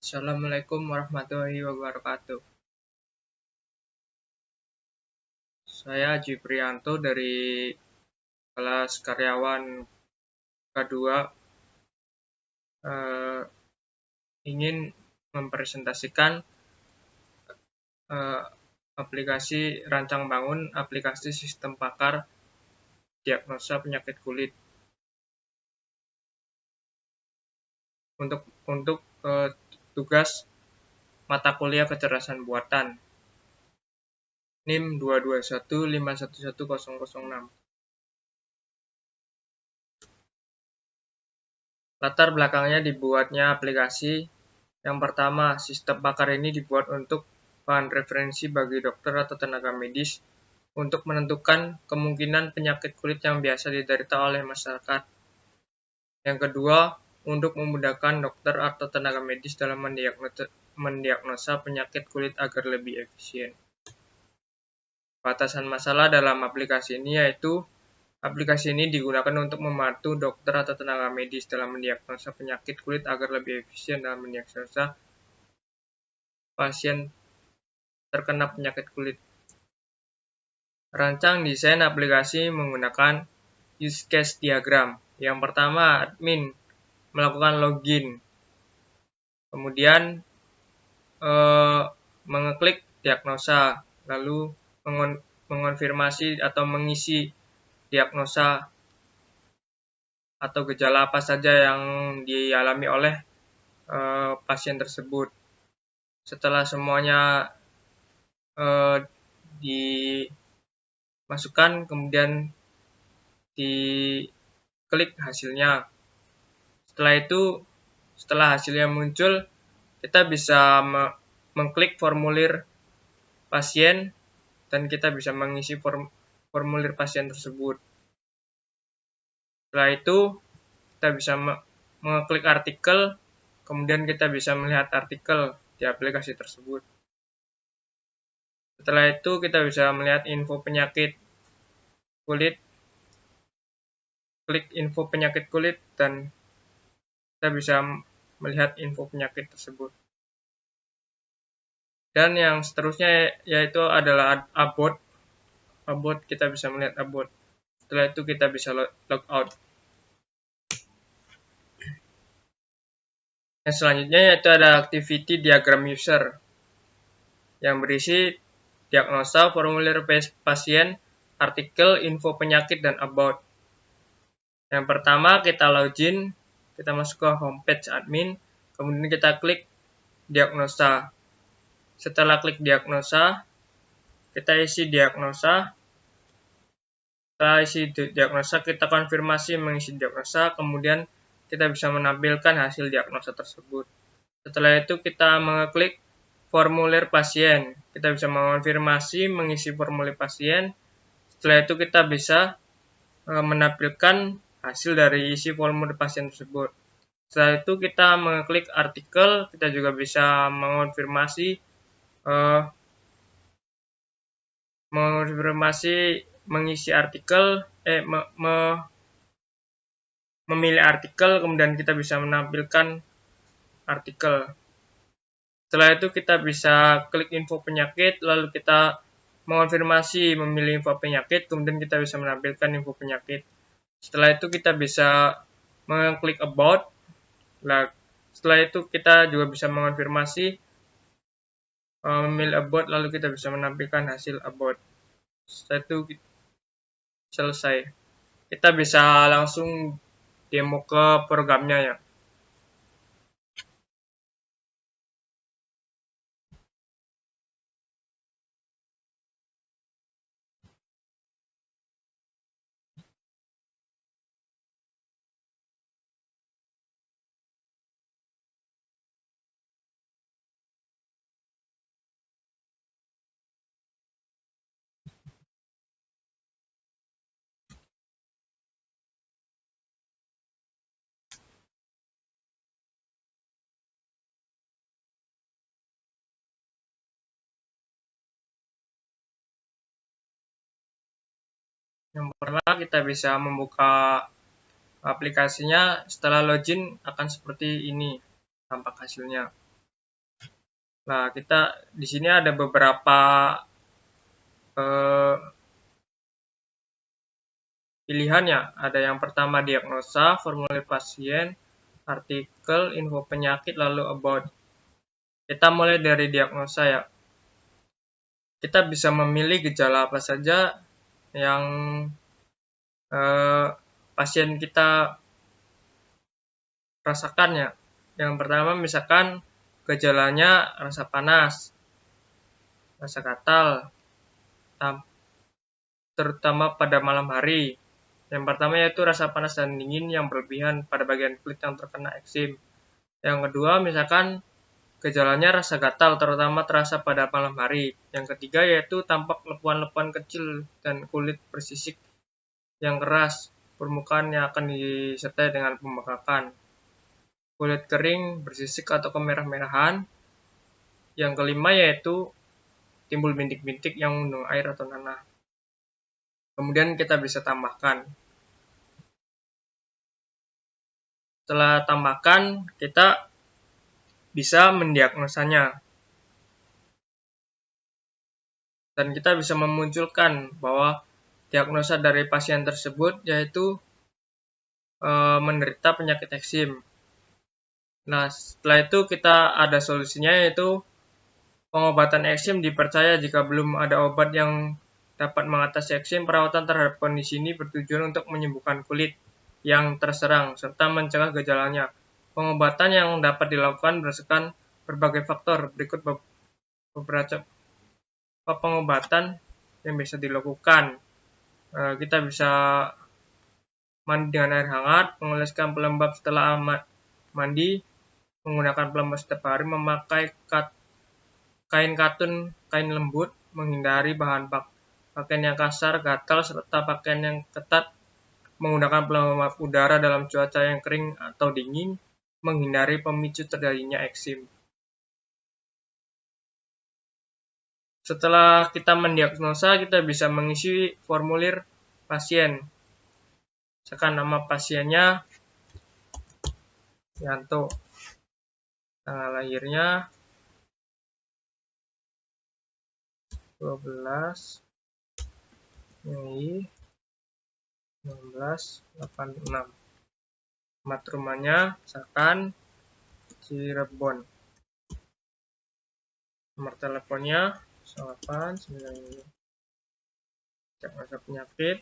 Assalamualaikum warahmatullahi wabarakatuh. Saya Jiprianto dari kelas karyawan K2 ingin mempresentasikan aplikasi rancang bangun aplikasi sistem pakar diagnosa penyakit kulit. Untuk tugas mata kuliah kecerdasan buatan NIM 221511006. Latar belakangnya dibuatnya aplikasi. Yang pertama, sistem pakar ini dibuat untuk bahan referensi bagi dokter atau tenaga medis untuk menentukan kemungkinan penyakit kulit yang biasa diderita oleh masyarakat. Yang kedua, untuk memudahkan dokter atau tenaga medis dalam mendiagnosa penyakit kulit agar lebih efisien. Batasan masalah dalam aplikasi ini yaitu aplikasi ini digunakan untuk membantu dokter atau tenaga medis dalam mendiagnosa penyakit kulit agar lebih efisien dalam mendiagnosa pasien terkena penyakit kulit. Rancang desain aplikasi menggunakan use case diagram. Yang pertama, admin melakukan login. Kemudian mengeklik diagnosa, lalu mengonfirmasi atau mengisi diagnosa atau gejala apa saja yang dialami oleh pasien tersebut. Setelah semuanya dimasukkan, kemudian diklik hasilnya. Setelah hasilnya muncul, kita bisa mengklik formulir pasien dan kita bisa mengisi formulir pasien tersebut. Setelah itu, kita bisa mengklik artikel, kemudian kita bisa melihat artikel di aplikasi tersebut. Setelah itu, kita bisa melihat info penyakit kulit, klik info penyakit kulit, dan kita bisa melihat info penyakit tersebut. Dan yang seterusnya yaitu adalah about. About, kita bisa melihat about. Setelah itu kita bisa log out. Yang selanjutnya yaitu ada activity diagram user yang berisi diagnosa, formulir pasien, artikel, info penyakit, dan about. Yang pertama kita login, kita masuk ke homepage admin, kemudian kita klik diagnosa. Setelah klik diagnosa, kita isi diagnosa. Setelah isi diagnosa, kita konfirmasi mengisi diagnosa, kemudian kita bisa menampilkan hasil diagnosa tersebut. Setelah itu kita mengeklik formulir pasien. Kita bisa mengonfirmasi mengisi formulir pasien. Setelah itu kita bisa menampilkan hasil dari isi formulir pasien tersebut. Setelah itu kita mengeklik artikel, kita juga bisa mengonfirmasi mengisi artikel, memilih artikel, kemudian kita bisa menampilkan artikel. Setelah itu kita bisa klik info penyakit, lalu kita mengonfirmasi memilih info penyakit, kemudian kita bisa menampilkan info penyakit. Setelah itu kita bisa mengklik about. Setelah itu kita juga bisa mengonfirmasi memilih about, lalu kita bisa menampilkan hasil about. Setelah itu selesai. Kita bisa langsung demo ke programnya ya. Yang pertama kita bisa membuka aplikasinya. Setelah login akan seperti ini tampak hasilnya. Nah, kita di sini ada beberapa eh, pilihannya. Ada yang pertama diagnosa, formulir pasien, artikel, info penyakit, lalu about. Kita mulai dari diagnosa ya. Kita bisa memilih gejala apa saja yang pasien kita rasakan ya. Yang pertama misalkan gejalanya rasa panas, rasa gatal, terutama pada malam hari. Yang pertama yaitu rasa panas dan dingin yang berlebihan pada bagian kulit yang terkena eksim. Yang kedua misalkan gejalanya rasa gatal terutama terasa pada malam hari. Yang ketiga yaitu tampak lepuan-lepuan kecil dan kulit bersisik yang keras. Permukaan yang akan disertai dengan pembengkakan. Kulit kering, bersisik atau kemerah-merahan. Yang kelima yaitu timbul bintik-bintik yang mengandung air atau nanah. Kemudian kita bisa tambahkan. Setelah tambahkan, kita bisa mendiagnosanya. Dan kita bisa memunculkan bahwa diagnosa dari pasien tersebut yaitu menderita penyakit eksim. Nah, setelah itu kita ada solusinya yaitu pengobatan eksim dipercaya jika belum ada obat yang dapat mengatasi eksim, perawatan terhadap kondisi ini bertujuan untuk menyembuhkan kulit yang terserang serta mencegah gejalanya. Pengobatan yang dapat dilakukan berdasarkan berbagai faktor. Berikut beberapa pengobatan yang bisa dilakukan. Kita bisa mandi dengan air hangat, mengoleskan pelembab setelah mandi, menggunakan pelembab setiap hari, memakai kain katun, kain lembut, menghindari bahan pakaian yang kasar, gatal, serta pakaian yang ketat, menggunakan pelembab udara dalam cuaca yang kering atau dingin, menghindari pemicu terjadinya eksim. Setelah kita mendiagnosa, kita bisa mengisi formulir pasien. Misalkan nama pasiennya Yanto, tanggal lahirnya 12 Mei 1986. Alamat rumahnya misalkan Cirebon. Nomor teleponnya 0899. Diagnosa penyakit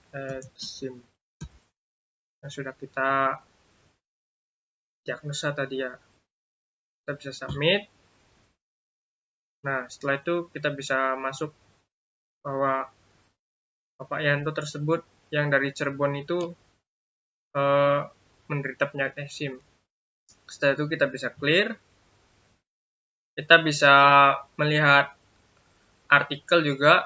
eksim yang sudah kita diagnosa tadi ya. Kita bisa submit. Nah, setelah itu kita bisa masuk bahwa Bapak Yanto tersebut yang dari Cirebon itu menderita penyakit eksim. Setelah itu kita bisa clear. Kita bisa melihat artikel juga.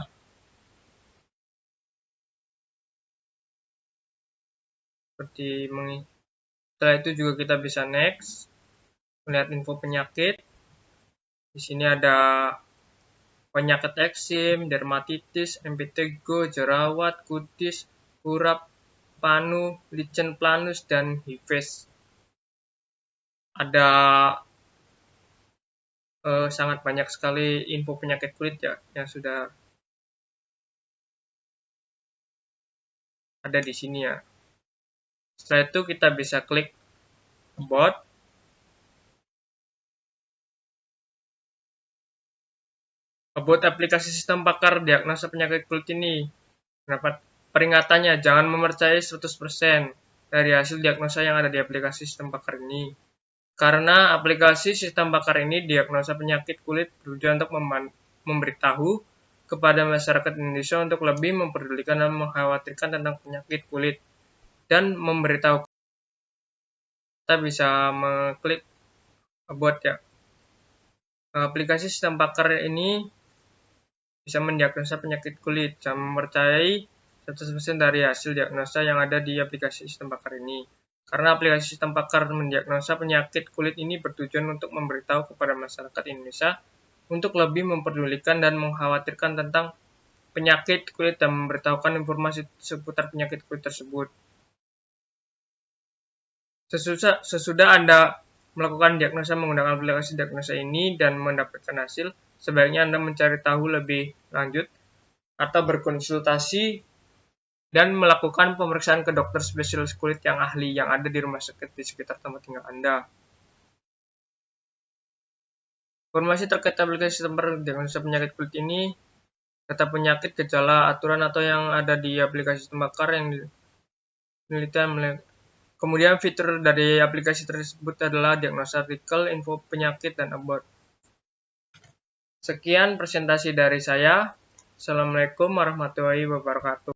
Setelah itu juga kita bisa next. Melihat info penyakit. Di sini ada penyakit eksim, dermatitis, impetigo, jerawat, kutis, kurap, panu, lichen planus, dan hives. Ada sangat banyak sekali info penyakit kulit ya yang sudah ada di sini ya. Setelah itu kita bisa klik about. About aplikasi sistem pakar diagnosa penyakit kulit ini. Dapat peringatannya, jangan mempercayai 100% dari hasil diagnosa yang ada di aplikasi sistem pakar ini. Karena aplikasi sistem pakar ini diagnosa penyakit kulit bertujuan untuk memberitahu kepada masyarakat Indonesia untuk lebih memperdulikan dan mengkhawatirkan tentang penyakit kulit dan memberitahu. Kita bisa mengklik about ya. Aplikasi sistem pakar ini bisa mendiagnosa penyakit kulit. Jangan mempercayai 100% dari hasil diagnosa yang ada di aplikasi sistem pakar ini. Karena aplikasi sistem pakar mendiagnosa penyakit kulit ini bertujuan untuk memberitahu kepada masyarakat Indonesia untuk lebih memperdulikan dan mengkhawatirkan tentang penyakit kulit dan memberitahukan informasi seputar penyakit kulit tersebut. Sesudah Anda melakukan diagnosa menggunakan aplikasi diagnosa ini dan mendapatkan hasil, sebaiknya Anda mencari tahu lebih lanjut atau berkonsultasi dan melakukan pemeriksaan ke dokter spesialis kulit yang ahli yang ada di rumah sakit di sekitar tempat tinggal Anda. Informasi terkait aplikasi tempat diagnosa penyakit kulit ini, data penyakit, gejala, aturan atau yang ada di aplikasi Tembakar yang penelitian. Kemudian fitur dari aplikasi tersebut adalah diagnosa artikel, info penyakit, dan about. Sekian presentasi dari saya. Assalamualaikum warahmatullahi wabarakatuh.